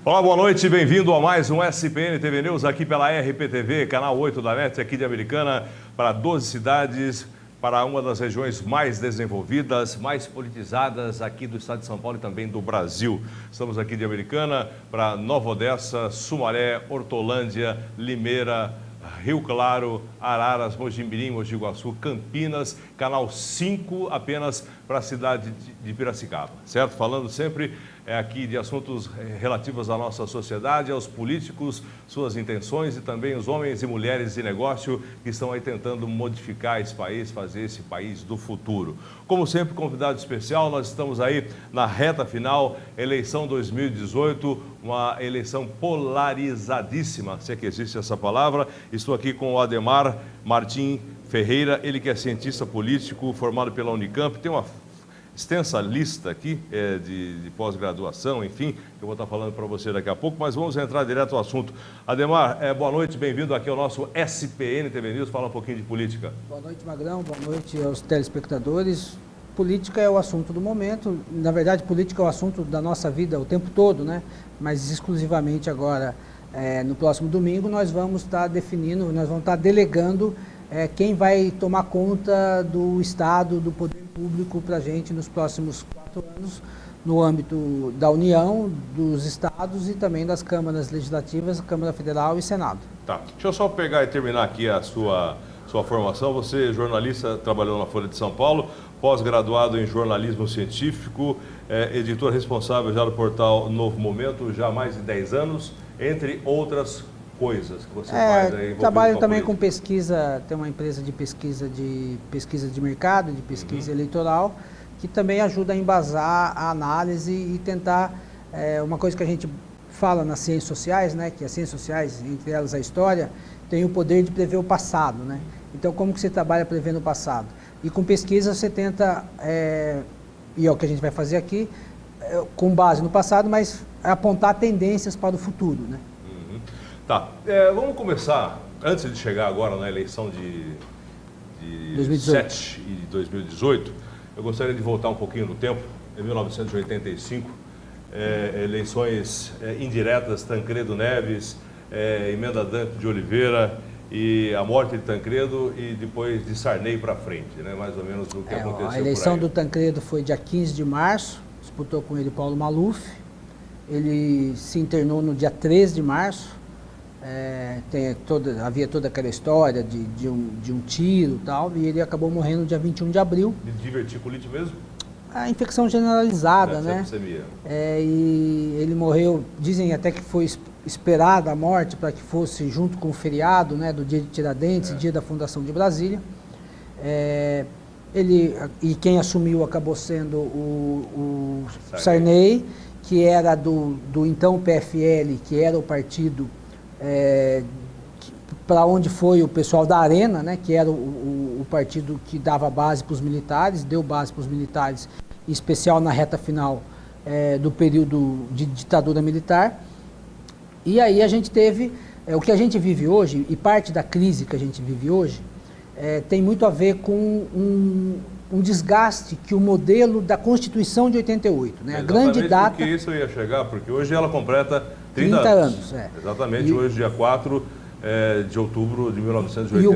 Olá, boa noite, bem-vindo a mais um SPN TV News aqui pela RPTV, canal 8 da NET, aqui de Americana, para 12 cidades, para uma das regiões mais desenvolvidas, mais politizadas aqui do estado de São Paulo e também do Brasil. Estamos aqui de Americana para Nova Odessa, Sumaré, Hortolândia, Limeira, Rio Claro, Araras, Mojimirim, Mogi Guaçu, Campinas, canal 5 apenas para a cidade de Piracicaba, certo? Falando sempre aqui de assuntos relativos à nossa sociedade, aos políticos, suas intenções e também os homens e mulheres de negócio que estão aí tentando modificar esse país, fazer esse país do futuro. Como sempre, convidado especial, nós estamos aí na reta final, eleição 2018, uma eleição polarizadíssima, se é que existe essa palavra. Estou aqui com o Ademar Martim Ferreira, ele que é cientista político, formado pela Unicamp, tem uma extensa lista aqui de pós-graduação, enfim, que eu vou estar falando para você daqui a pouco, mas vamos entrar direto ao assunto. Ademar, boa noite, bem-vindo aqui ao nosso SPN TV News, fala um pouquinho de política. Boa noite, Magrão, boa noite aos telespectadores. Política é o assunto do momento, na verdade, política é o assunto da nossa vida o tempo todo, né? Mas exclusivamente agora, no próximo domingo, nós vamos estar definindo, nós vamos estar delegando quem vai tomar conta do Estado, do poder público para a gente nos próximos 4 anos, no âmbito da União, dos Estados e também das câmaras legislativas, Câmara Federal e Senado. Tá, deixa eu só pegar e terminar aqui a sua formação. Você, jornalista, trabalhou na Folha de São Paulo, pós-graduado em jornalismo científico, editor responsável já do portal Novo Momento, já há mais de 10 anos, entre outras coisas que você faz aí. Trabalho também com pesquisa, tem uma empresa de pesquisa de mercado, de pesquisa eleitoral, que também ajuda a embasar a análise e tentar, uma coisa que a gente fala nas ciências sociais, né, que as ciências sociais, entre elas a história, tem o poder de prever o passado, né? Então, como que você trabalha prevendo o passado? E com pesquisa você tenta, e é o que a gente vai fazer aqui, com base no passado, mas apontar tendências para o futuro, né? Tá, vamos começar, antes de chegar agora na eleição de 2007 e de 2018, eu gostaria de voltar um pouquinho no tempo, em 1985, eleições indiretas, Tancredo Neves, emenda Dante de Oliveira e a morte de Tancredo e depois de Sarney para frente, né? Mais ou menos o que aconteceu. A eleição do Tancredo foi dia 15 de março, disputou com ele Paulo Maluf, ele se internou no dia 13 de março, havia toda aquela história de um tiro e tal, e ele acabou morrendo no dia 21 de abril. De diverticulite mesmo? A infecção generalizada, né? E ele morreu, dizem até que foi esperada a morte para que fosse junto com o feriado, né, do dia de Tiradentes, dia da fundação de Brasília. E quem assumiu acabou sendo o Sarney, que era do então PFL, que era o partido para onde foi o pessoal da Arena, né, que era o partido que dava base para os militares, deu base para os militares, em especial na reta final do período de ditadura militar. E aí a gente teve, o que a gente vive hoje, e parte da crise que a gente vive hoje, tem muito a ver com um desgaste que o modelo da Constituição de 88, né? A grande data... Porque isso ia chegar, porque hoje ela completa 30 anos. Exatamente, hoje, dia 4 de outubro de 1988. E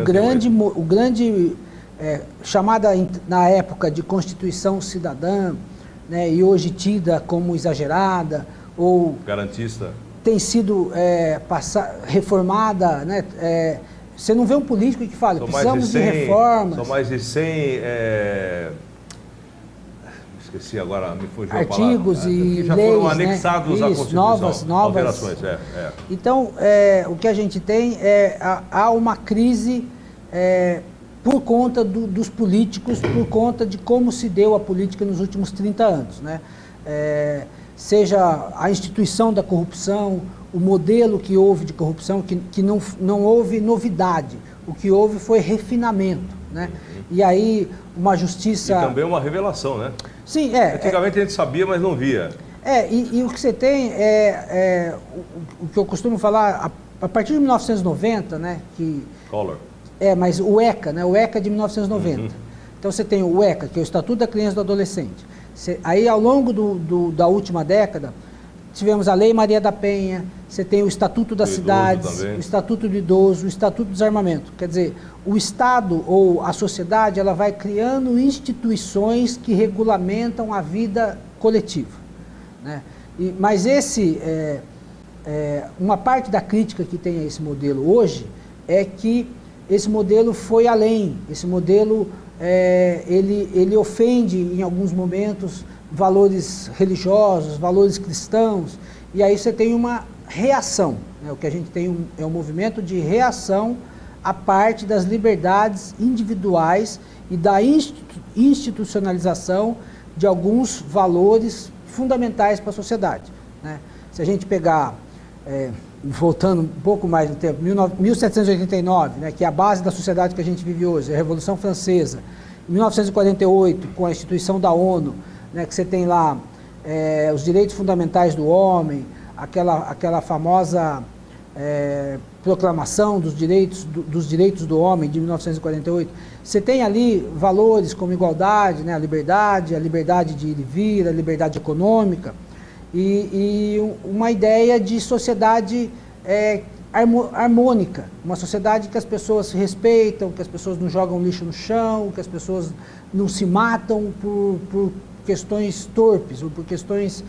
o grande chamada na época de Constituição Cidadã, né, e hoje tida como exagerada ou... garantista. Tem sido reformada, né? Você não vê um político que fala, precisamos de reformas. São mais de 100... esqueci agora, me fugiu a palavra. Artigos e que já leis, foram anexados à Constituição. Novas alterações. Então, o que a gente tem há uma crise por conta dos políticos, por conta de como se deu a política nos últimos 30 anos, né? Seja a instituição da corrupção, o modelo que houve de corrupção, que não houve novidade, o que houve foi refinamento, né? E aí uma justiça... E também uma revelação, né? Sim, antigamente a gente sabia, mas não via. E o que você tem o que eu costumo falar, a partir de 1990, né? Collor. Mas o ECA, né? O ECA de 1990. Então você tem o ECA, que é o Estatuto da Criança e do Adolescente. Aí ao longo da última década, tivemos a Lei Maria da Penha, você tem o Estatuto das Cidades, o Estatuto do Idoso, o Estatuto do Desarmamento. Quer dizer, o Estado ou a sociedade, ela vai criando instituições que regulamentam a vida coletiva, né? Mas uma parte da crítica que tem a esse modelo hoje é que esse modelo foi além, esse modelo ele ofende em alguns momentos valores religiosos, valores cristãos, e aí você tem uma reação, né? O que a gente tem é um movimento de reação à parte das liberdades individuais e da institucionalização de alguns valores fundamentais para a sociedade, né? Se a gente pegar, voltando um pouco mais no tempo, 1789, né, que é a base da sociedade que a gente vive hoje, a Revolução Francesa, 1948, com a instituição da ONU, né, que você tem lá os direitos fundamentais do homem, aquela famosa proclamação dos direitos do homem de 1948, você tem ali valores como igualdade, né, a liberdade de ir e vir, a liberdade econômica e uma ideia de sociedade harmônica, uma sociedade que as pessoas se respeitam, que as pessoas não jogam lixo no chão, que as pessoas não se matam por questões torpes ou por questões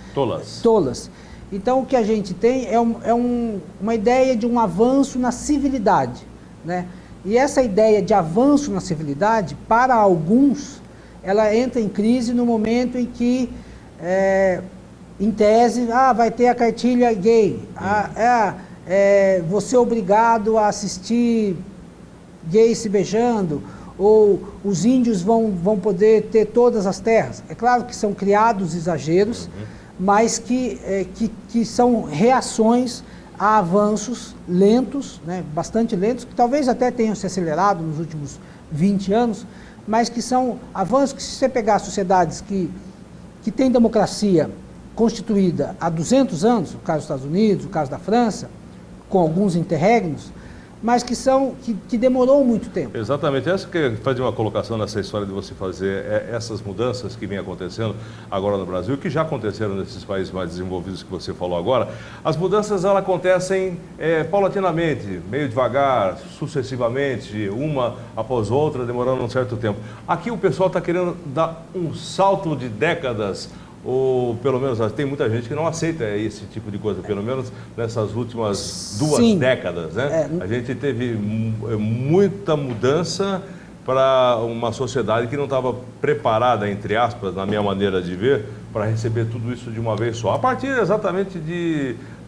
tolas. Então, o que a gente tem é uma ideia de um avanço na civilidade, né? E essa ideia de avanço na civilidade, para alguns, ela entra em crise no momento em que, em tese, vai ter a cartilha gay, você é obrigado a assistir gays se beijando, ou os índios vão poder ter todas as terras. É claro que são criados exageros, mas que são reações a avanços lentos, né, bastante lentos, que talvez até tenham se acelerado nos últimos 20 anos, mas que são avanços que, se você pegar sociedades que têm democracia constituída há 200 anos, o caso dos Estados Unidos, o caso da França, com alguns interregnos, mas que demorou muito tempo. Exatamente, essa que eu fazer uma colocação nessa história de você fazer essas mudanças que vêm acontecendo agora no Brasil, que já aconteceram nesses países mais desenvolvidos que você falou agora. As mudanças, elas acontecem paulatinamente, meio devagar, sucessivamente, uma após outra, demorando um certo tempo. Aqui o pessoal está querendo dar um salto de décadas, ou pelo menos tem muita gente que não aceita esse tipo de coisa, pelo menos nessas últimas 2 décadas, né? A gente teve muita mudança para uma sociedade que não estava preparada, entre aspas, na minha maneira de ver, para receber tudo isso de uma vez só. A partir exatamente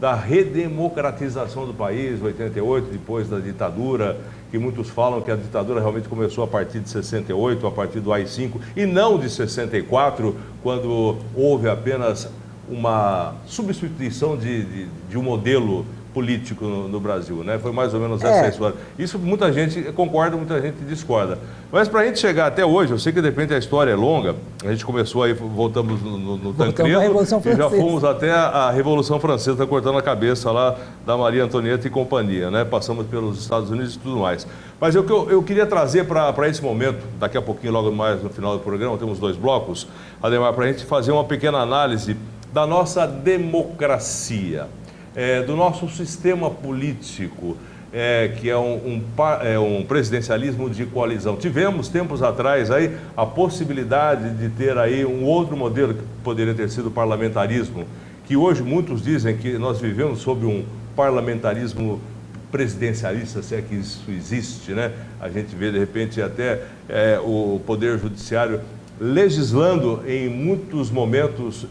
da redemocratização do país, 88, depois da ditadura, que muitos falam que a ditadura realmente começou a partir de 68, a partir do AI-5, e não de 64, quando houve apenas uma substituição de um modelo político no Brasil, né? Foi mais ou menos essa história. Isso muita gente concorda, muita gente discorda. Mas para a gente chegar até hoje, eu sei que de repente a história é longa, a gente começou aí, voltamos no Tancredo e já fomos até a Revolução Francesa, cortando a cabeça lá da Maria Antonieta e companhia, né? Passamos pelos Estados Unidos e tudo mais. Mas eu queria trazer para esse momento, daqui a pouquinho, logo mais no final do programa, temos 2 blocos, Ademar, para a gente fazer uma pequena análise da nossa democracia. Do nosso sistema político, que é um presidencialismo de coalizão. Tivemos, tempos atrás, aí, a possibilidade de ter aí um outro modelo que poderia ter sido o parlamentarismo, que hoje muitos dizem que nós vivemos sob um parlamentarismo presidencialista, se é que isso existe, né? A gente vê, de repente, até o Poder Judiciário legislando em muitos momentos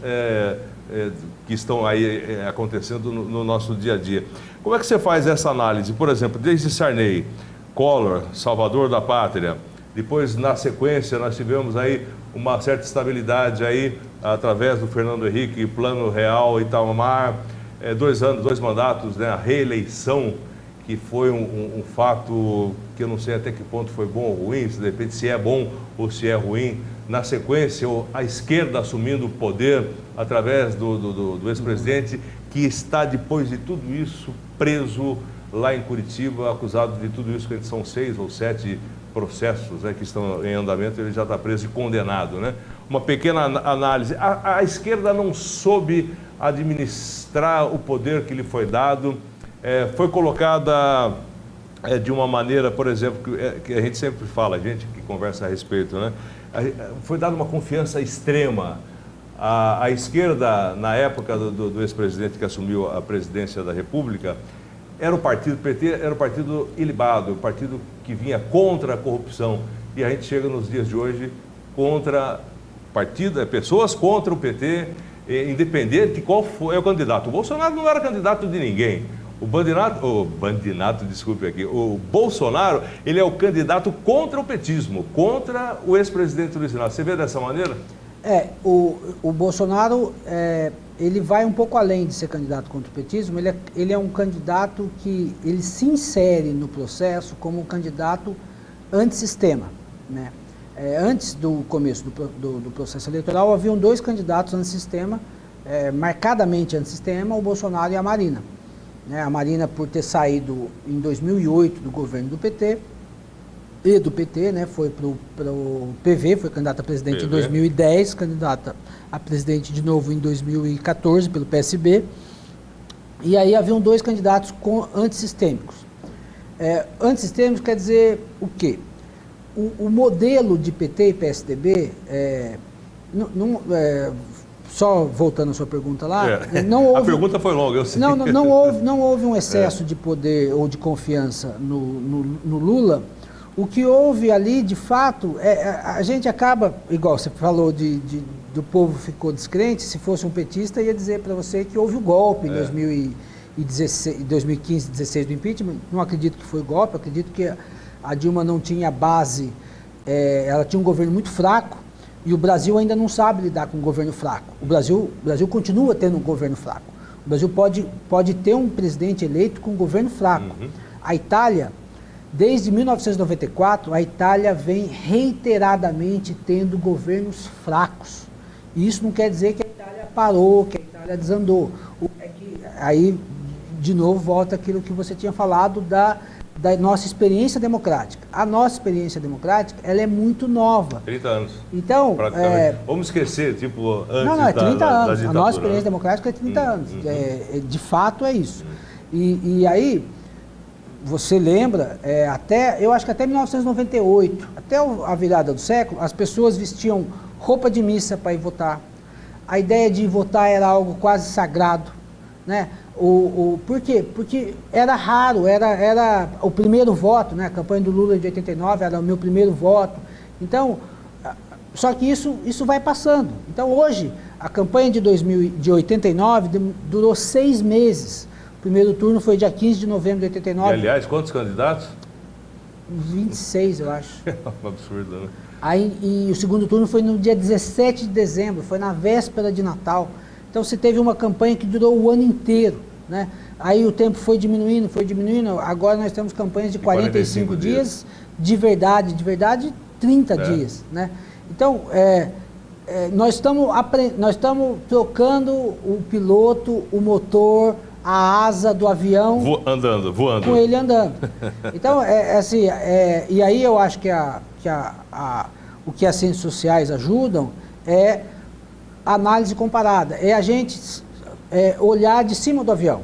que estão aí acontecendo no nosso dia a dia. Como é que você faz essa análise? Por exemplo, desde Sarney, Collor, Salvador da Pátria, depois, na sequência, nós tivemos aí uma certa estabilidade aí, através do Fernando Henrique, Plano Real, Itamar, 2 mandatos, né, a reeleição, que foi um fato que eu não sei até que ponto foi bom ou ruim, de repente se é bom ou se é ruim. Na sequência, a esquerda assumindo o poder através do ex-presidente, que está, depois de tudo isso, preso lá em Curitiba, acusado de tudo isso, que são 6 ou 7 processos, né, que estão em andamento, ele já está preso e condenado, né? Uma pequena análise. A esquerda não soube administrar o poder que lhe foi dado? Foi colocada de uma maneira, por exemplo, que a gente sempre fala, a gente que conversa a respeito, né? Foi dada uma confiança extrema. A esquerda, na época do ex-presidente que assumiu a presidência da República, era o partido PT, era o partido ilibado, o partido que vinha contra a corrupção. E a gente chega nos dias de hoje contra pessoas contra o PT, independente de qual foi o candidato. O Bolsonaro não era candidato de ninguém. O Bolsonaro, ele é o candidato contra o petismo, contra o ex-presidente Luiz Inácio. Você vê dessa maneira? O Bolsonaro, ele vai um pouco além de ser candidato contra o petismo, ele é um candidato que ele se insere no processo como um candidato antissistema, né? Antes do começo do processo eleitoral, haviam dois candidatos antissistema, marcadamente antissistema, o Bolsonaro e a Marina. A Marina, por ter saído em 2008 do governo do PT, né, foi para o PV, foi candidata a presidente em 2010, candidata a presidente de novo em 2014 pelo PSB. E aí haviam dois candidatos antissistêmicos. Antissistêmicos quer dizer o quê? O modelo de PT e PSDB, só voltando à sua pergunta lá, não houve, a pergunta foi longa, eu sei. Não houve um excesso de poder ou de confiança no Lula. O que houve ali, de fato, a gente acaba, igual você falou, do povo ficou descrente. Se fosse um petista, ia dizer para você que houve o golpe em 2015, 2016 do impeachment. Não acredito que foi golpe, acredito que a Dilma não tinha base, ela tinha um governo muito fraco e o Brasil ainda não sabe lidar com um governo fraco. O Brasil continua tendo um governo fraco. O Brasil pode ter um presidente eleito com um governo fraco. Uhum. A Itália, desde 1994, a Itália vem reiteradamente tendo governos fracos. E isso não quer dizer que a Itália parou, que a Itália desandou. Aí, de novo, volta aquilo que você tinha falado da nossa experiência democrática. A nossa experiência democrática, ela é muito nova. 30 anos. Então, vamos esquecer, tipo, antes não, é 30 anos. da a nossa experiência democrática é 30 anos. De fato, é isso. E aí, você lembra, eu acho que até 1998, até a virada do século, as pessoas vestiam roupa de missa para ir votar. A ideia de votar era algo quase sagrado, né? Por quê? Porque era raro, era o primeiro voto, né? A campanha do Lula de 89 era o meu primeiro voto. Então, só que isso vai passando. Então, hoje, a campanha de 89 durou 6 meses. O primeiro turno foi dia 15 de novembro de 89. E, aliás, quantos candidatos? 26, eu acho. Um absurdo, né? E o segundo turno foi no dia 17 de dezembro, foi na véspera de Natal. Então, você teve uma campanha que durou o ano inteiro, né? Aí o tempo foi diminuindo, agora nós temos campanhas de 45 dias, de verdade, 30 dias, né? Então, nós estamos trocando o piloto, o motor, a asa do avião... voando. Com ele andando. Então, e aí eu acho que o que as ciências sociais ajudam é análise comparada, a gente olhar de cima do avião.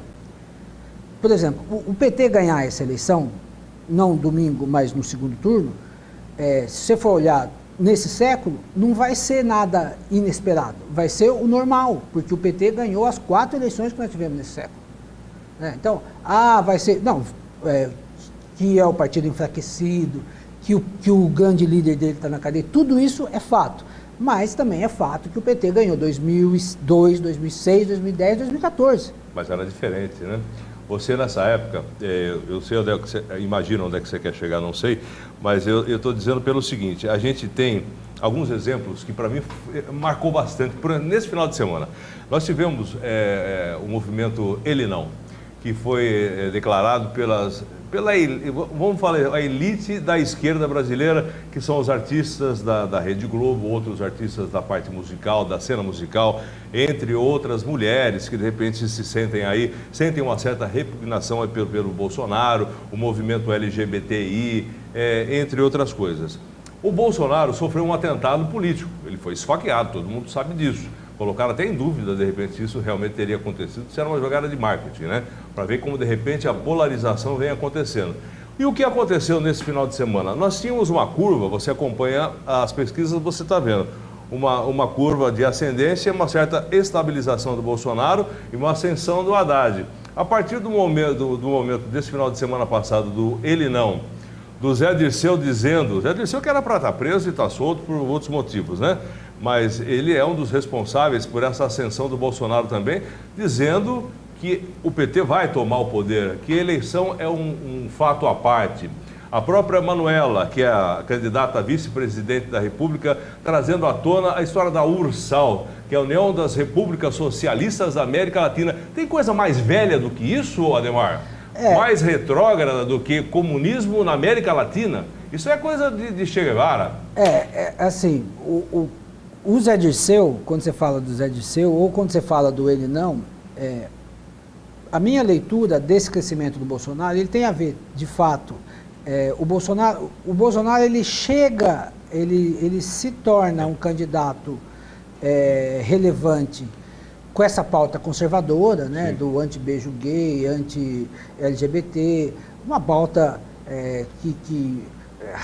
Por exemplo, o PT ganhar essa eleição, não domingo, mas no segundo turno, se você for olhar nesse século, não vai ser nada inesperado, vai ser o normal, porque o PT ganhou as 4 eleições que nós tivemos nesse século. Então, vai ser... Não, que é o partido enfraquecido, que o grande líder dele está na cadeia, tudo isso é fato. Mas também é fato que o PT ganhou 2002, 2006, 2010, 2014. Mas era diferente, né? Você, nessa época, eu sei onde é que você... Imagina onde é que você quer chegar, não sei, mas eu estou dizendo pelo seguinte, a gente tem alguns exemplos que, para mim, marcou bastante. Nesse final de semana, nós tivemos o movimento Ele Não, que foi declarado vamos falar, a elite da esquerda brasileira, que são os artistas da Rede Globo, outros artistas da parte musical, da cena musical, entre outras mulheres que de repente sentem uma certa repugnação pelo Bolsonaro, o movimento LGBTI, entre outras coisas. O Bolsonaro sofreu um atentado político, ele foi esfaqueado, todo mundo sabe disso. colocaram até em dúvida, de repente, se isso realmente teria acontecido, se era uma jogada de marketing, né? Para ver como, de repente, a polarização vem acontecendo. E o que aconteceu nesse final de semana? Nós tínhamos uma curva, você acompanha as pesquisas, você está vendo, uma curva de ascendência, uma certa estabilização do Bolsonaro e uma ascensão do Haddad. A partir do momento desse final de semana passado, do ele não, do Zé Dirceu dizendo, Zé Dirceu que era para estar preso e está solto por outros motivos, né? Mas ele é um dos responsáveis por essa ascensão do Bolsonaro também, dizendo que o PT vai tomar o poder, que a eleição é um fato à parte. A própria Manuela, que é a candidata a vice-presidente da República, trazendo à tona a história da URSAL, que é a União das Repúblicas Socialistas da América Latina. Tem coisa mais velha do que isso, Ademar? Mais retrógrada do que comunismo na América Latina? Isso é coisa de Che Guevara. Assim, o Zé Dirceu, quando você fala do Zé Dirceu, ou quando você fala do ele não, a minha leitura desse crescimento do Bolsonaro, ele tem a ver, de fato, o Bolsonaro ele chega, ele se torna um candidato relevante com essa pauta conservadora, né, do anti-beijo gay, anti-LGBT, uma pauta que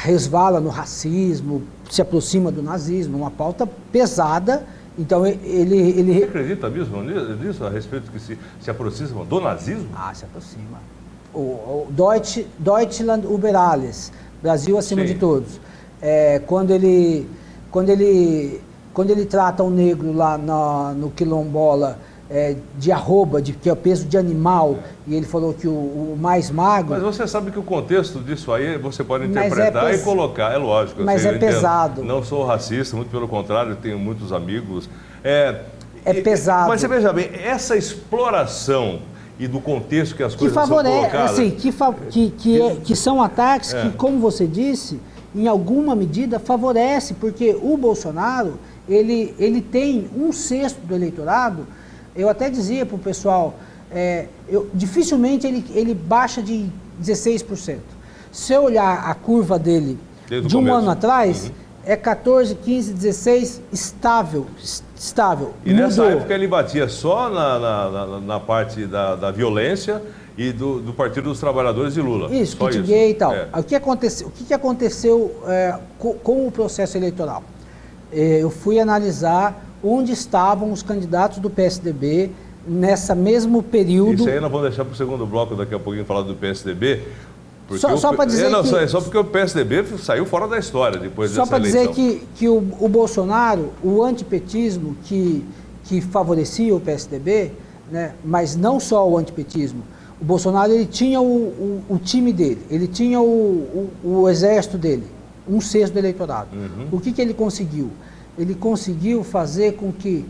resvala no racismo, se aproxima do nazismo, uma pauta pesada. Então ele... Você acredita mesmo nisso, a respeito que se aproxima do nazismo? Se aproxima. O Deutschland über alles, Brasil acima de todos. Quando ele trata o negro lá no quilombola de arroba, que é o peso de animal, e ele falou que o mais magro... Mas você sabe que o contexto disso aí você pode interpretar e colocar, é lógico. Mas eu pesado. Não sou racista, muito pelo contrário, tenho muitos amigos. Pesado. Mas você veja bem, essa exploração e do contexto que as coisas são colocadas... Assim, que são ataques que, como você disse, em alguma medida favorece, porque o Bolsonaro, ele tem 1/6 do eleitorado. Eu até dizia para o pessoal, dificilmente ele baixa de 16%. Se eu olhar a curva dele de um ano atrás, é 14, 15, 16, estável. E nessa época ele batia só na parte da violência e do Partido dos Trabalhadores de Lula. Isso, kit gay e tal. O que aconteceu com o processo eleitoral? Eu fui analisar onde estavam os candidatos do PSDB nessa mesmo período. Isso aí nós vamos deixar para o segundo bloco daqui a pouquinho falar do PSDB. Só para dizer só porque o PSDB saiu fora da história depois dessa eleição. Só para dizer que o Bolsonaro, o antipetismo que favorecia o PSDB, né, mas não só o antipetismo, o Bolsonaro ele tinha o time dele, ele tinha o exército dele, 1/6 do eleitorado. O que ele conseguiu? Ele conseguiu fazer com que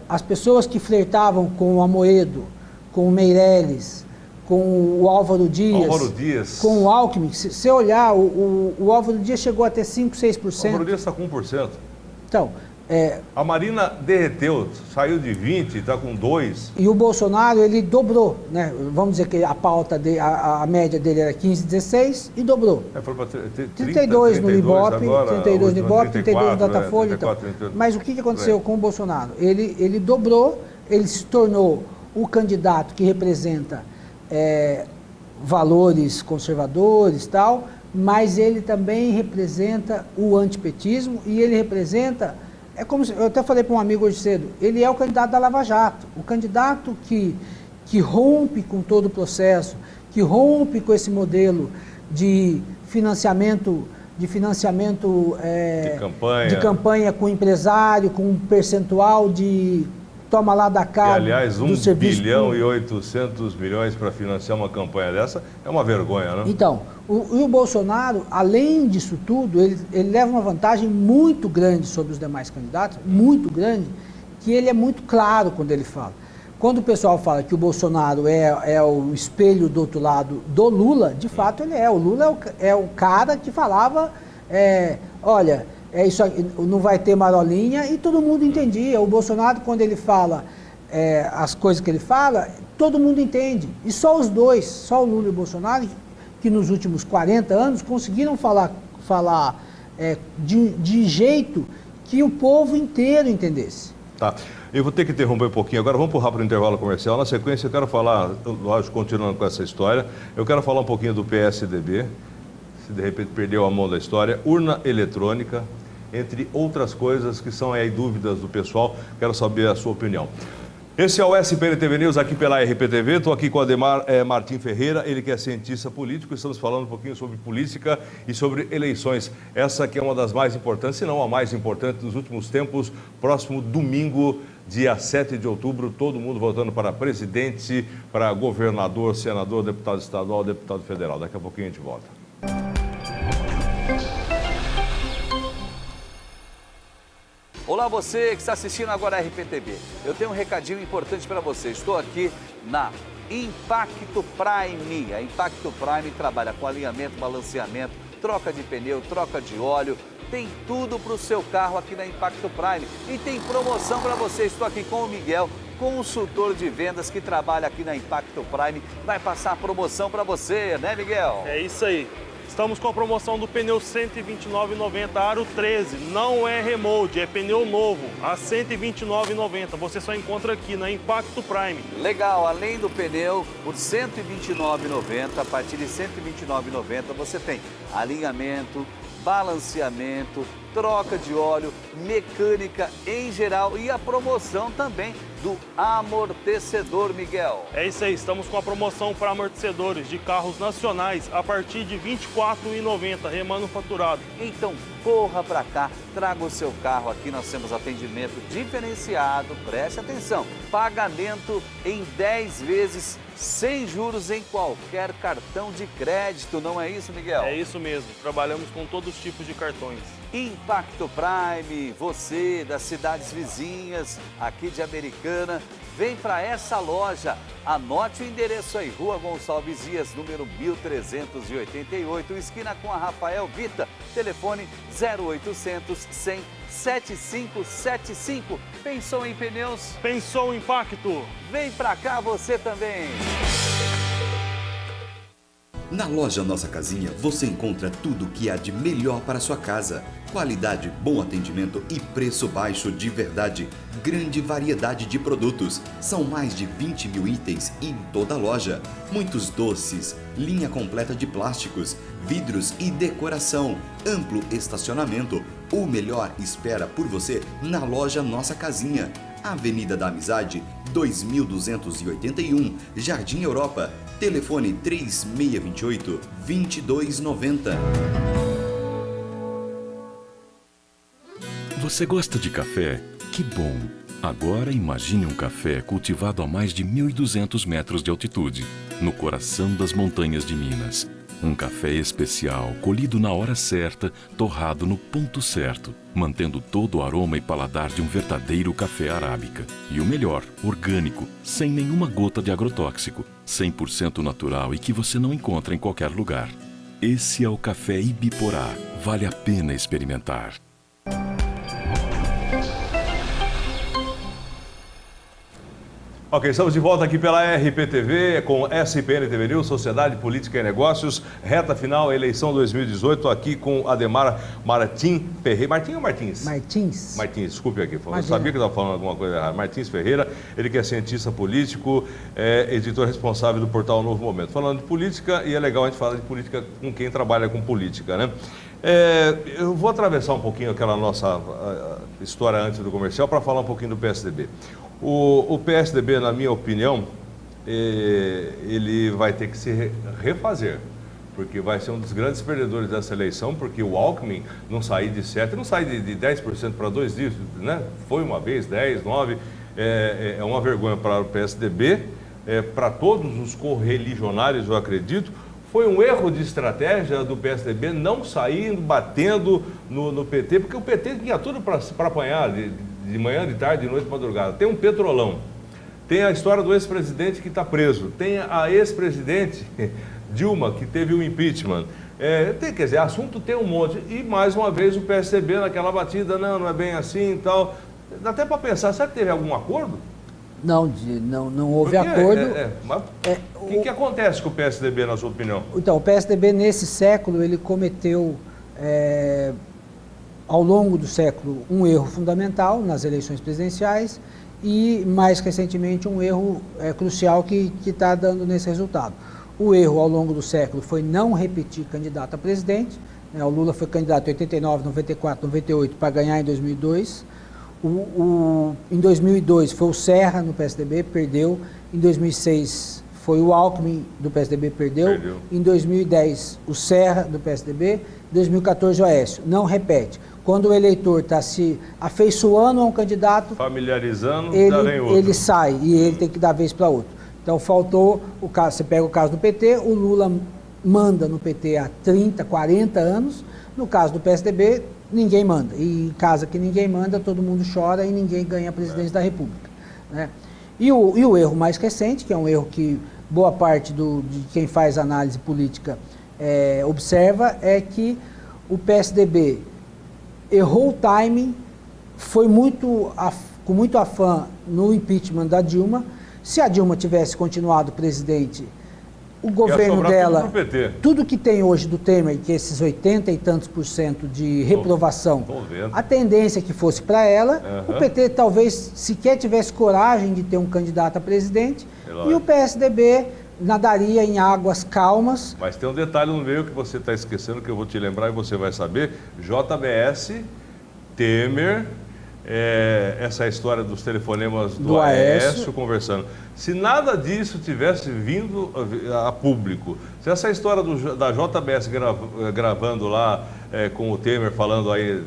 as pessoas que flertavam com o Amoedo, com o Meirelles, com o Álvaro Dias, com o Alckmin, se você olhar, o Álvaro Dias chegou a ter 5, 6%. O Álvaro Dias está com 1%. Então, a Marina derreteu, saiu de 20, está com 2. E o Bolsonaro, ele dobrou, né? Vamos dizer que a pauta, a média dele era 15, 16 e dobrou. Foi para 32 no Ibope, 32 no Ibope, 32 no Datafolha. 34, Mas o que aconteceu com o Bolsonaro? Ele dobrou, ele se tornou o candidato que representa valores conservadores e tal, mas ele também representa o antipetismo e ele representa... eu até falei para um amigo hoje cedo, ele é o candidato da Lava Jato, o candidato que rompe com todo o processo, que rompe com esse modelo de financiamento de campanha com empresário, com um percentual de toma lá da cá. E, aliás, 1 bilhão e 800 milhões para financiar uma campanha dessa é uma vergonha, né? Então, o Bolsonaro, além disso tudo, ele leva uma vantagem muito grande sobre os demais candidatos, muito grande, que ele é muito claro quando ele fala. Quando o pessoal fala que o Bolsonaro é o espelho do outro lado do Lula, de fato ele é. O Lula é o cara que falava, olha, isso aqui, não vai ter marolinha, e todo mundo entendia. O Bolsonaro, quando ele fala as coisas que ele fala, todo mundo entende. E só os dois, só o Lula e o Bolsonaro, que nos últimos 40 anos conseguiram falar de jeito que o povo inteiro entendesse. Tá. Eu vou ter que interromper um pouquinho agora, vamos pular para o intervalo comercial. Na sequência eu quero falar, lógico, continuando com essa história, eu quero falar um pouquinho do PSDB, se de repente perdeu a mão da história, urna eletrônica, entre outras coisas que são aí dúvidas do pessoal, quero saber a sua opinião. Esse é o SPN TV News aqui pela RPTV, estou aqui com o Ademar Martim Ferreira, ele que é cientista político, estamos falando um pouquinho sobre política e sobre eleições. Essa que é uma das mais importantes, se não a mais importante dos últimos tempos, próximo domingo, dia 7 de outubro, todo mundo votando para presidente, para governador, senador, deputado estadual, deputado federal. Daqui a pouquinho a gente volta. Olá você que está assistindo agora a RPTV. Eu tenho um recadinho importante para você. Estou aqui na Impacto Prime. A Impacto Prime trabalha com alinhamento, balanceamento, troca de pneu, troca de óleo. Tem tudo para o seu carro aqui na Impacto Prime. E tem promoção para você. Estou aqui com o Miguel, consultor de vendas que trabalha aqui na Impacto Prime. Vai passar a promoção para você, né, Miguel? É isso aí. Estamos com a promoção do pneu R$ 129,90 aro 13. Não é remold, é pneu novo, a R$ 129,90. Você só encontra aqui na Impacto Prime. Legal, além do pneu, por R$ 129,90, a partir de R$ 129,90 você tem alinhamento, balanceamento, troca de óleo, mecânica em geral e a promoção também do amortecedor, Miguel. É isso aí, estamos com a promoção para amortecedores de carros nacionais a partir de R$ 24,90, remanufaturado. Então corra para cá, traga o seu carro aqui, nós temos atendimento diferenciado, preste atenção, pagamento em 10 vezes sem juros em qualquer cartão de crédito, não é isso, Miguel? É isso mesmo, trabalhamos com todos os tipos de cartões. Impacto Prime, você das cidades vizinhas, aqui de Americana, vem para essa loja. Anote o endereço aí, Rua Gonçalves Dias, número 1388, esquina com a Rafael Vita, telefone 0800 100 7575. Pensou em pneus? Pensou em impacto? Vem pra cá você também! Na loja Nossa Casinha você encontra tudo o que há de melhor para a sua casa. Qualidade, bom atendimento e preço baixo de verdade. Grande variedade de produtos. São mais de 20 mil itens em toda a loja. Muitos doces, linha completa de plásticos, vidros e decoração. Amplo estacionamento. O melhor espera por você na loja Nossa Casinha. Avenida da Amizade, 2281, Jardim Europa. Telefone 3628-2290. Você gosta de café? Que bom! Agora imagine um café cultivado a mais de 1.200 metros de altitude, no coração das montanhas de Minas. Um café especial, colhido na hora certa, torrado no ponto certo, mantendo todo o aroma e paladar de um verdadeiro café arábica. E o melhor, orgânico, sem nenhuma gota de agrotóxico, 100% natural e que você não encontra em qualquer lugar. Esse é o café Ibiporá. Vale a pena experimentar. Ok, estamos de volta aqui pela RPTV com SPN TV News, Sociedade, Política e Negócios, reta final, eleição 2018, estou aqui com Ademar Martim Ferreira. Martim ou Martins? Martins. Martins, desculpe aqui, eu Imagina. sabia que estava falando alguma coisa errada. Martins Ferreira, ele que é cientista político, é editor responsável do portal Novo Momento. Falando de política, e é legal a gente falar de política com quem trabalha com política, né? Eu vou atravessar um pouquinho aquela nossa história antes do comercial para falar um pouquinho do PSDB. O PSDB, na minha opinião, ele vai ter que se refazer, porque vai ser um dos grandes perdedores dessa eleição, porque o Alckmin não sair de 7%, não sair de 10% para 2 dígitos, né? Foi uma vez, 10, 9%, é uma vergonha para o PSDB, para todos os correligionários, eu acredito. Foi um erro de estratégia do PSDB não sair batendo no PT, porque o PT tinha tudo para apanhar de manhã, de tarde, de noite, de madrugada. Tem um petrolão, tem a história do ex-presidente que está preso, tem a ex-presidente Dilma, que teve o impeachment. Quer dizer, assunto tem um monte. E mais uma vez o PSDB naquela batida, não é bem assim e tal. Dá até para pensar, será que teve algum acordo? Não houve acordo. Mas o que acontece com o PSDB, na sua opinião? Então, o PSDB nesse século, ele cometeu ao longo do século, um erro fundamental nas eleições presidenciais e, mais recentemente, um erro crucial que está dando nesse resultado. O erro ao longo do século foi não repetir candidato a presidente. O Lula foi candidato em 89, 94, 98 para ganhar em 2002. Em 2002 foi o Serra no PSDB, perdeu. Em 2006 foi o Alckmin do PSDB, perdeu. Em 2010 o Serra do PSDB. Em 2014 o Aécio. Não repete. Quando o eleitor está se afeiçoando a um candidato, familiarizando, ele sai e ele tem que dar vez para outro. Então faltou o caso, você pega o caso do PT, o Lula manda no PT há 30, 40 anos, no caso do PSDB, ninguém manda. E em casa que ninguém manda, todo mundo chora e ninguém ganha a presidência da República. Né? E o erro mais recente, que é um erro que boa parte de quem faz análise política observa, é que o PSDB errou o timing, foi com muito afã no impeachment da Dilma. Se a Dilma tivesse continuado presidente, o governo dela, tudo que tem hoje do Temer, que esses 80 e tantos % de reprovação, a tendência é que fosse para ela, o PT talvez sequer tivesse coragem de ter um candidato a presidente, e o PSDB nadaria em águas calmas. Mas tem um detalhe no meio que você está esquecendo, que eu vou te lembrar e você vai saber. JBS, Temer, essa história dos telefonemas do Aécio conversando. Se nada disso tivesse vindo a público, se essa história da JBS gravando lá com o Temer falando aí...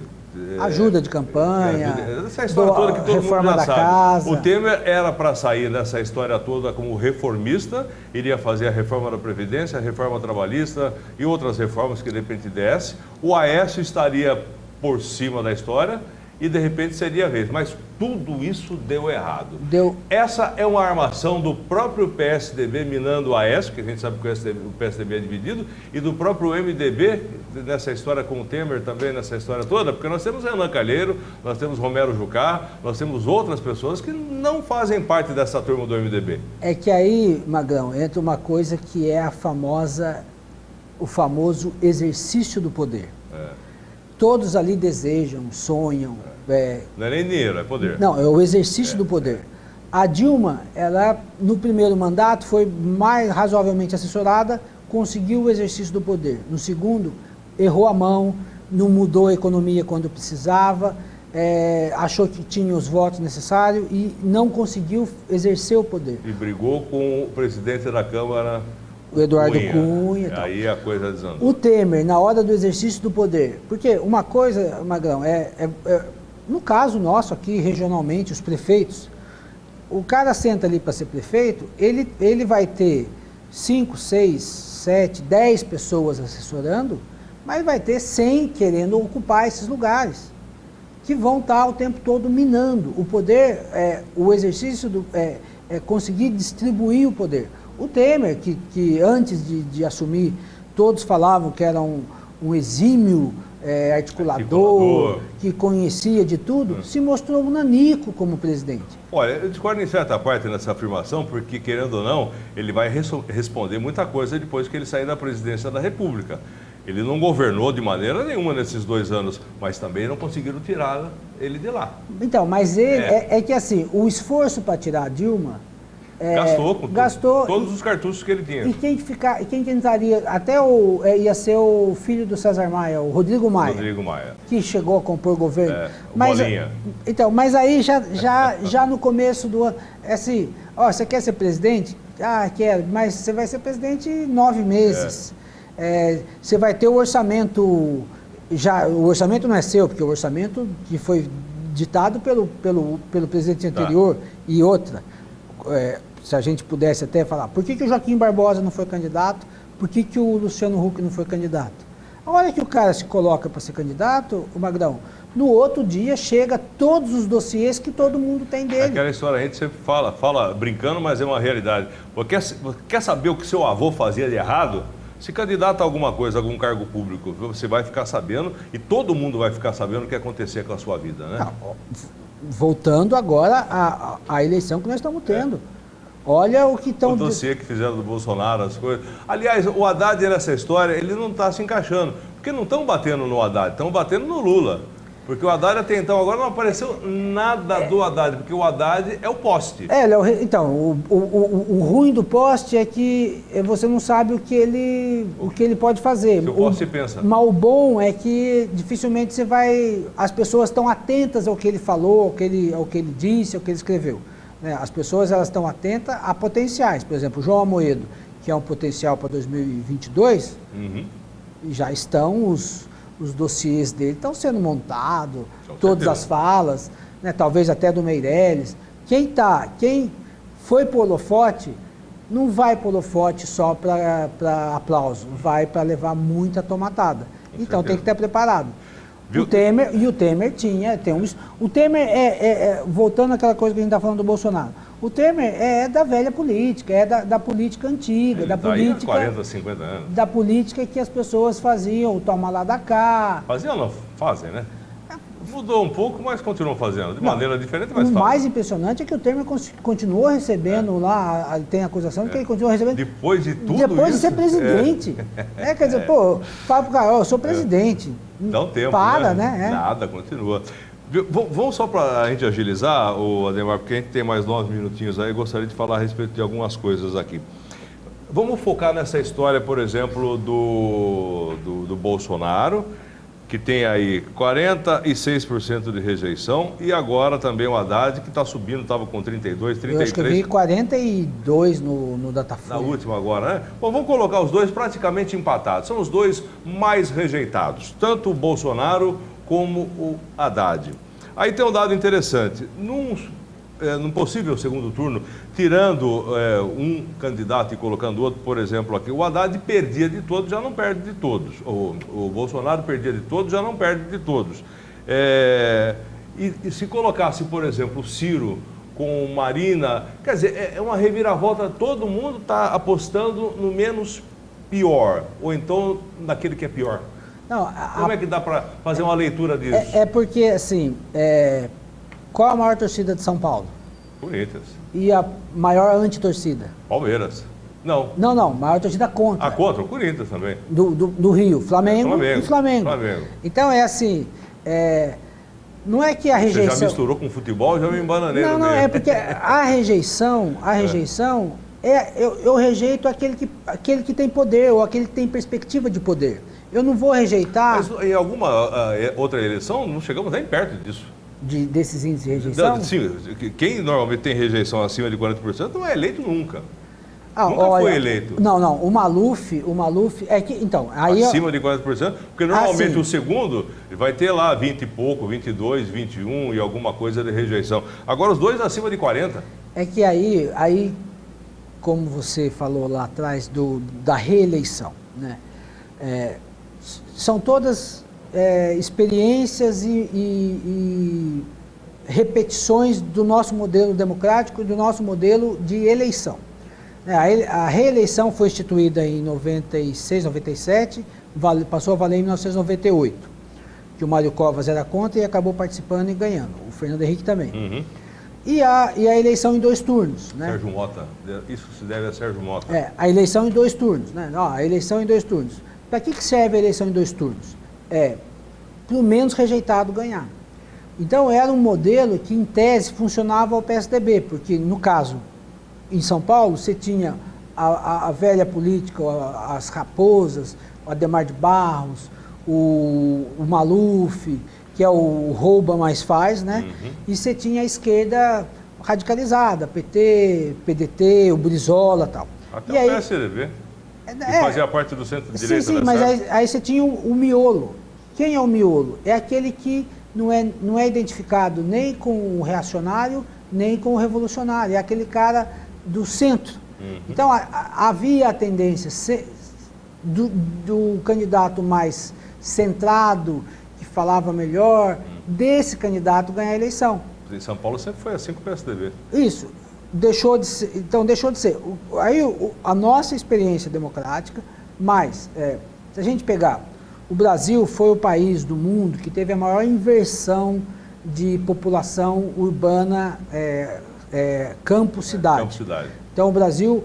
ajuda de campanha, essa história toda que todo reforma mundo já da sabe. casa. O Temer era para sair dessa história toda como reformista, iria fazer a reforma da Previdência, a reforma trabalhista e outras reformas que de repente desse. O Aécio estaria por cima da história e de repente seria a vez. Mas tudo isso deu errado. Essa é uma armação do próprio PSDB minando o Aécio, que a gente sabe que o PSDB é dividido, e do próprio MDB, nessa história com o Temer também, nessa história toda, porque nós temos Renan Calheiro, nós temos Romero Jucá, nós temos outras pessoas que não fazem parte dessa turma do MDB. É que aí, Magão, entra uma coisa que é o famoso exercício do poder. Todos ali desejam, sonham. Não é nem dinheiro, é poder. Não, é o exercício do poder. A Dilma, ela no primeiro mandato foi mais razoavelmente assessorada, conseguiu o exercício do poder. No segundo, errou a mão, não mudou a economia quando precisava, achou que tinha os votos necessários e não conseguiu exercer o poder. E brigou com o presidente da Câmara, o Eduardo Cunha. Aí a coisa desandou. O Temer, na hora do exercício do poder. Porque uma coisa, Magrão, no caso nosso aqui, regionalmente, os prefeitos, o cara senta ali para ser prefeito, ele vai ter 5, 6, 7, 10 pessoas assessorando, mas vai ter 100 querendo ocupar esses lugares, que vão estar o tempo todo minando. O poder, o exercício é conseguir distribuir o poder. O Temer, que antes de assumir, todos falavam que era um exímio articulador, que conhecia de tudo, se mostrou um nanico como presidente. Olha, eu discordo em certa parte nessa afirmação, porque, querendo ou não, ele vai responder muita coisa depois que ele sair da presidência da República. Ele não governou de maneira nenhuma nesses 2 anos, mas também não conseguiram tirar ele de lá. Então, mas ele é que assim, o esforço para tirar a Dilma... gastou todos os cartuchos que ele tinha. E quem entraria, ia ser o filho do César Maia, o Rodrigo Maia. Que chegou a compor governo. Bolinha. Então, mas aí já no começo do ano, assim, você quer ser presidente? Ah, quero, mas você vai ser presidente 9 meses. Você vai ter o orçamento, o orçamento não é seu, porque o orçamento que foi ditado pelo presidente anterior e outra. Se a gente pudesse até falar, por que o Joaquim Barbosa não foi candidato? Por que o Luciano Huck não foi candidato? A hora que o cara se coloca para ser candidato, o Magrão, no outro dia chega todos os dossiês que todo mundo tem dele. Aquela história a gente sempre fala brincando, mas é uma realidade. Quer saber o que seu avô fazia de errado? Se candidata a alguma coisa, algum cargo público, você vai ficar sabendo e todo mundo vai ficar sabendo o que acontecer com a sua vida, né? Voltando agora à eleição que nós estamos tendo. Olha o que estão... O dossiê que fizeram do Bolsonaro, as coisas... Aliás, o Haddad nessa história, ele não está se encaixando. Porque não estão batendo no Haddad, estão batendo no Lula. Porque o Haddad até então agora não apareceu nada do Haddad, porque o Haddad é o poste. Então, o ruim do poste é que você não sabe o que ele pode fazer. Se o poste pensa. Mas o bom é que dificilmente você vai... As pessoas estão atentas ao que ele falou, ao que ele disse, ao que ele escreveu. Né? As pessoas elas estão atentas a potenciais. Por exemplo, o João Amoedo, que é um potencial para 2022, já estão os dossiês dele estão sendo montados, todas as falas, né, talvez até do Meirelles. Quem foi pro holofote, não vai pro holofote só para aplauso, vai para levar muita tomatada. Então tem que estar preparado. O Temer o Temer voltando àquela coisa que a gente está falando do Bolsonaro, o Temer é da velha política, é da política antiga, Ele da tá aí há política... 40, 50 anos. Da política que as pessoas faziam, o toma lá da cá. Faziam ou não? Fazem, né? Mudou um pouco, mas continuam fazendo. De maneira diferente, mas O fazem. mais impressionante é que o Temer continuou recebendo lá, tem acusação que ele continua recebendo. Depois de tudo Depois de isso, ser presidente. Quer dizer, pô, fala pro cara, eu sou presidente. Dá um tempo, Para, né? Nada, continua. Vamos só para a gente agilizar, Ademar, porque a gente tem mais 9 minutinhos aí, gostaria de falar a respeito de algumas coisas aqui. Vamos focar nessa história, por exemplo, do Bolsonaro, que tem aí 46% de rejeição, e agora também o Haddad, que está subindo, estava com 32, 33. Eu acho que eu vi 42 no Datafolha. Na última agora, né? Bom, vamos colocar os dois praticamente empatados. São os dois mais rejeitados, tanto o Bolsonaro como o Haddad. Aí tem um dado interessante. Num possível segundo turno, tirando um candidato e colocando outro, por exemplo, aqui, o Haddad perdia de todos, já não perde de todos. O Bolsonaro perdia de todos, já não perde de todos. E se colocasse, por exemplo, o Ciro com Marina, quer dizer, é uma reviravolta, todo mundo está apostando no menos pior, ou então naquele que é pior. Não, Como é que dá para fazer uma leitura disso? É porque, assim, qual a maior torcida de São Paulo? Corinthians. E a maior antitorcida? Palmeiras. Não. Não, maior torcida contra. Contra o Corinthians também. Do Rio, Flamengo e Flamengo. Flamengo. Então é assim, não é que a rejeição... Você já misturou com futebol, já me embananei no Não, meio. é porque a rejeição, eu rejeito aquele que tem poder ou aquele que tem perspectiva de poder. Eu não vou rejeitar... Mas em alguma outra eleição, não chegamos nem perto disso. Desses índices de rejeição? Sim, quem normalmente tem rejeição acima de 40% não é eleito nunca. Nunca foi eleito. Não, o Maluf é que, então... Aí acima de 40%, porque normalmente sim. o segundo vai ter lá 20 e pouco, 22, 21 e alguma coisa de rejeição. Agora os dois acima de 40%. É que aí como você falou lá atrás da reeleição, né? São todas experiências e repetições do nosso modelo democrático e do nosso modelo de eleição. A reeleição foi instituída em 96, 97, passou a valer em 1998, que o Mário Covas era contra e acabou participando e ganhando, o Fernando Henrique também. Uhum. E a eleição em 2 turnos. Né? Sérgio Mota, isso se deve a Sérgio Mota. A eleição em 2 turnos. Né? A eleição em 2 turnos. Para que serve a eleição em 2 turnos? Para o menos rejeitado ganhar. Então era um modelo que em tese funcionava ao PSDB, porque no caso, em São Paulo, você tinha a velha política, as raposas, o Adhemar de Barros, o Maluf, que é o rouba mais faz, né? Uhum. E você tinha a esquerda radicalizada, PT, PDT, o Brizola e tal. Até o PSDB, que fazia parte do centro-direita. Sim, mas aí você tinha o miolo. Quem é o miolo? É aquele que não é identificado nem com o reacionário, nem com o revolucionário. É aquele cara do centro. Uhum. Então, havia a tendência do candidato mais centrado, que falava melhor, desse candidato ganhar a eleição. Em São Paulo sempre foi assim com o PSDB. Isso. Deixou de ser. Aí a nossa experiência democrática, mas se a gente pegar, o Brasil foi o país do mundo que teve a maior inversão de população urbana campo-cidade. Campo-cidade. Então o Brasil,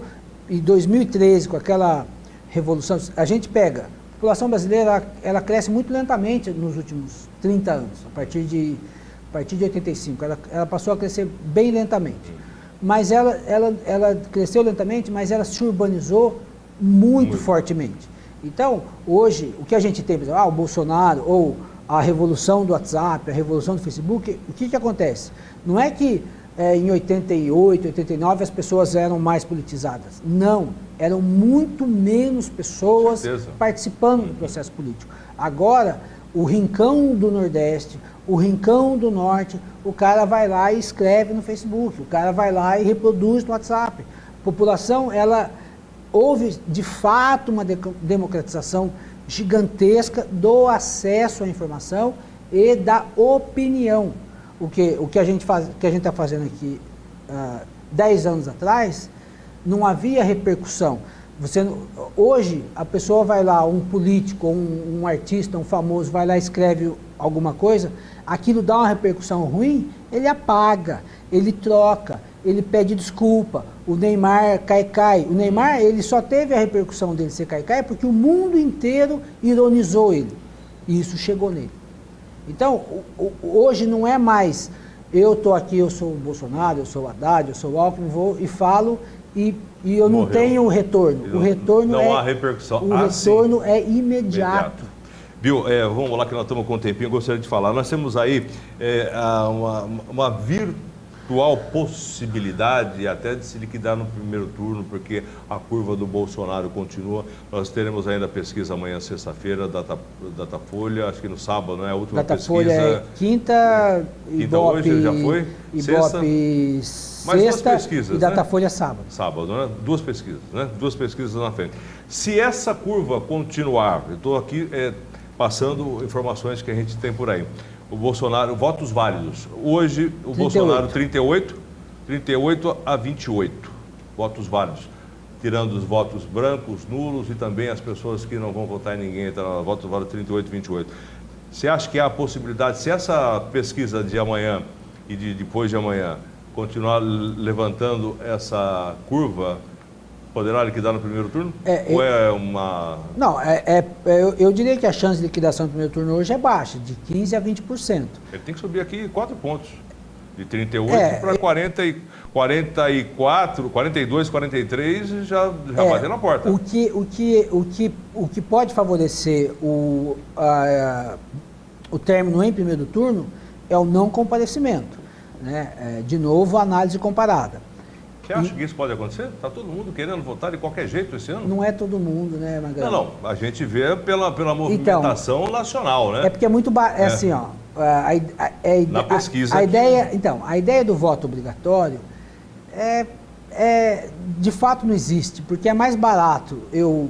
em 2013, com aquela revolução, a gente pega, a população brasileira ela cresce muito lentamente nos últimos 30 anos, a partir de 85. Ela passou a crescer bem lentamente. Mas ela cresceu lentamente, mas ela se urbanizou muito fortemente. Então, hoje, o que a gente tem, por exemplo, o Bolsonaro, ou a revolução do WhatsApp, a revolução do Facebook, o que acontece? Não é que em 88, 89 as pessoas eram mais politizadas. Não, eram muito menos pessoas participando do processo político. Agora, o rincão do Nordeste, o rincão do Norte, o cara vai lá e escreve no Facebook, o cara vai lá e reproduz no WhatsApp. A população, houve de fato uma democratização gigantesca do acesso à informação e da opinião. O que a gente está fazendo aqui 10 anos atrás, não havia repercussão. Hoje, a pessoa vai lá, um político, um artista, um famoso, vai lá e escreve alguma coisa, aquilo dá uma repercussão ruim, ele apaga, ele troca, ele pede desculpa. O Neymar cai. O Neymar, ele só teve a repercussão dele ser cai porque o mundo inteiro ironizou ele. E isso chegou nele. Então, hoje não é mais, eu estou aqui, eu sou o Bolsonaro, eu sou o Haddad, eu sou o Alckmin, vou e falo e eu não tenho o retorno. O retorno não há repercussão. O retorno é imediato. Viu, vamos lá que nós estamos com um tempinho, eu gostaria de falar. Nós temos aí uma virtual possibilidade até de se liquidar no primeiro turno, porque a curva do Bolsonaro continua. Nós teremos ainda a pesquisa amanhã, sexta-feira, Datafolha, acho que no sábado, não é? A última Datafolha pesquisa. É quinta, Ibope, hoje já foi? Ibope Mais duas sexta pesquisas, e Datafolha sábado. Sábado, né? Duas pesquisas, né? Duas pesquisas na frente. Se essa curva continuar, eu estou aqui passando informações que a gente tem por aí. O Bolsonaro, votos válidos. Hoje, o 38. Bolsonaro 38 a 28 votos válidos. Tirando os votos brancos, nulos e também as pessoas que não vão votar em ninguém. Então, votos válidos 38 e 28. Você acha que há a possibilidade, se essa pesquisa de amanhã e de depois de amanhã continuar levantando essa curva, poderá liquidar no primeiro turno? Ou é uma... Não, eu diria que a chance de liquidação no primeiro turno hoje é baixa, de 15% a 20%. Ele tem que subir aqui 4 pontos. De 38 para 44, 42, 43 já bateu na porta. O que pode favorecer o término em primeiro turno é o não comparecimento. Né? De novo, a análise comparada. Você acha que isso pode acontecer? Está todo mundo querendo votar de qualquer jeito esse ano? Não é todo mundo, né, Magalhães? Não. A gente vê pela movimentação nacional, né? É porque é muito... assim, ó... na pesquisa... A ideia do voto obrigatório de fato não existe, porque é mais barato eu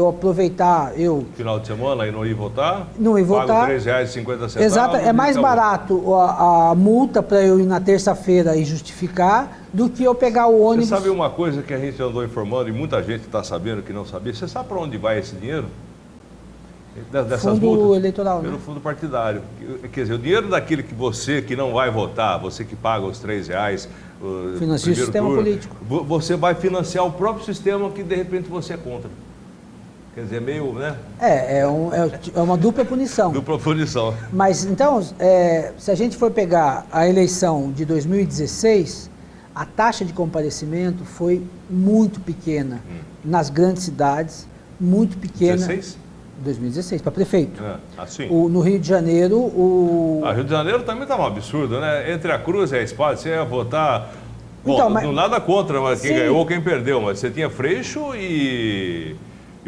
aproveitar... Final de semana e não ir votar? Não ir votar. Pago R$3,50. Exato, é mais barato a multa para eu ir na terça-feira e justificar do que eu pegar o ônibus... Você sabe uma coisa que a gente andou informando e muita gente está sabendo que não sabia? Você sabe para onde vai esse dinheiro? Dessas fundo multas? Eleitoral, Pelo né? fundo partidário. Quer dizer, o dinheiro daquele que você que não vai votar, você que paga os R$3... Financia o sistema político. Você vai financiar o próprio sistema que de repente você é contra. Quer dizer, meio, né? É uma dupla punição. Dupla punição. Mas, então, se a gente for pegar a eleição de 2016, a taxa de comparecimento foi muito pequena nas grandes cidades, muito pequena. 16? 2016, para prefeito. Assim. No Rio de Janeiro, Rio de Janeiro também estava um absurdo, né? Entre a cruz e a espada, você ia votar... Bom, então, não nada contra mas quem sim. ganhou ou quem perdeu, mas você tinha Freixo e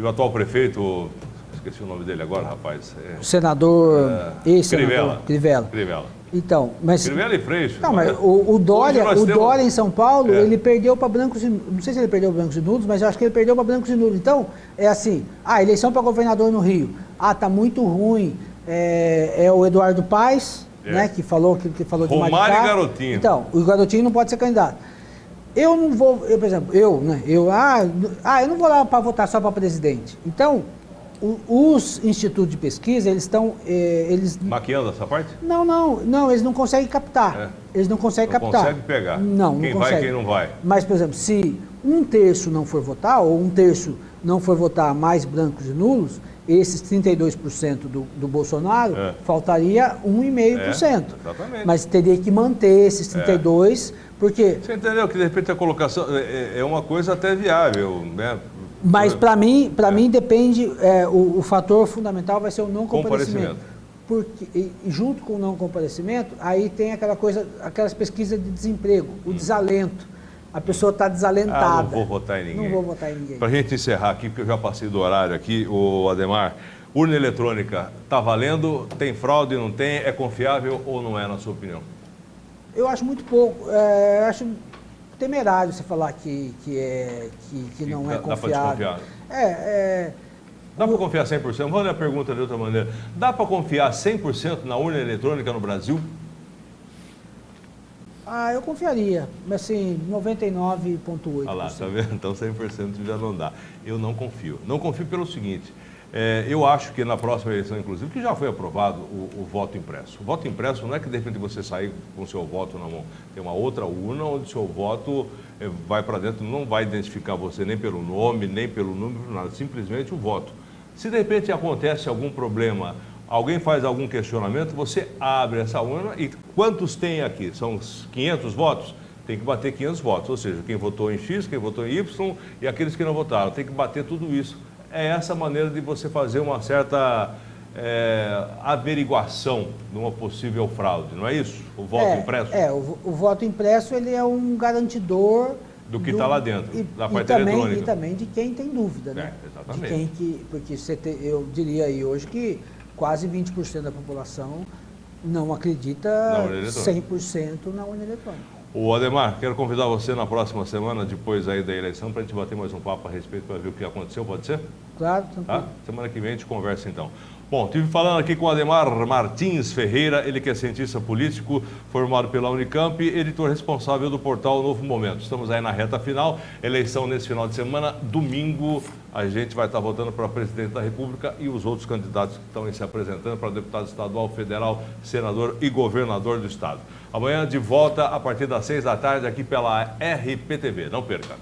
o atual prefeito, esqueci o nome dele agora, rapaz. O senador, ex-senador Crivella. Então, mas... Crivella e Freixo. Não, mas o Dória em São Paulo, ele perdeu para brancos e... Não sei se ele perdeu para brancos e nulos, mas eu acho que ele perdeu para brancos e nulos. Então, é assim, eleição para governador no Rio. Tá muito ruim. É o Eduardo Paes, né, que falou de Maricá. Romário e Garotinho. Então, o Garotinho não pode ser candidato. Eu não vou, por exemplo, eu não vou lá para votar só para presidente. Então, os institutos de pesquisa, eles estão... Maquiando essa parte? Não, eles não conseguem captar. Eles não conseguem captar. Não conseguem pegar. Não quem consegue. vai e quem não vai. Mas, por exemplo, se 1/3 não for votar, ou 1/3 não for votar mais brancos e nulos, esses 32% do Bolsonaro, faltaria 1,5%. Exatamente. Mas teria que manter esses 32%, porque... Você entendeu que de repente a colocação é uma coisa até viável, né? Mas para mim depende, o fator fundamental vai ser o não comparecimento. Porque, e junto com o não comparecimento, aí tem aquela coisa, aquelas pesquisas de desemprego, o desalento. A pessoa está desalentada. Não vou votar em ninguém. Não vou votar em ninguém. Para a gente encerrar aqui, porque eu já passei do horário aqui, o Ademar, urna eletrônica está valendo? Tem fraude, não tem? É confiável ou não é, na sua opinião? Eu acho muito pouco. Eu acho temerário você falar que não é confiável. Dá para desconfiar? Dá para confiar 100%? Vamos fazer a pergunta de outra maneira. Dá para confiar 100% na urna eletrônica no Brasil? Eu confiaria, mas assim, 99,8%. Ah lá, tá vendo? Então 100% já não dá. Eu não confio. Não confio pelo seguinte, eu acho que na próxima eleição, inclusive, que já foi aprovado o voto impresso. O voto impresso não é que de repente você sair com o seu voto na mão. Tem uma outra urna onde o seu voto vai para dentro, não vai identificar você nem pelo nome, nem pelo número, nada, simplesmente o voto. Se de repente acontece algum problema, alguém faz algum questionamento, você abre essa urna e quantos tem aqui? São 500 votos? Tem que bater 500 votos, ou seja, quem votou em X, quem votou em Y e aqueles que não votaram. Tem que bater tudo isso. É essa maneira de você fazer uma certa averiguação de uma possível fraude, não é isso? O voto impresso? O voto impresso ele é um garantidor do que está lá dentro, da parte eletrônica. E também de quem tem dúvida, né? Exatamente. Porque eu diria aí hoje que quase 20% da população não acredita 100% na urna eletrônica. O Ademar, quero convidar você na próxima semana, depois aí da eleição, para a gente bater mais um papo a respeito, para ver o que aconteceu, pode ser? Claro, tranquilo. Tá? Semana que vem a gente conversa então. Bom, estive falando aqui com o Ademar Martins Ferreira, ele que é cientista político, formado pela Unicamp, editor responsável do portal Novo Momento. Estamos aí na reta final, eleição nesse final de semana, domingo a gente vai estar votando para presidente da República e os outros candidatos que estão aí se apresentando para deputado estadual, federal, senador e governador do estado. Amanhã de volta a partir das 6 da tarde aqui pela RPTV, não perca.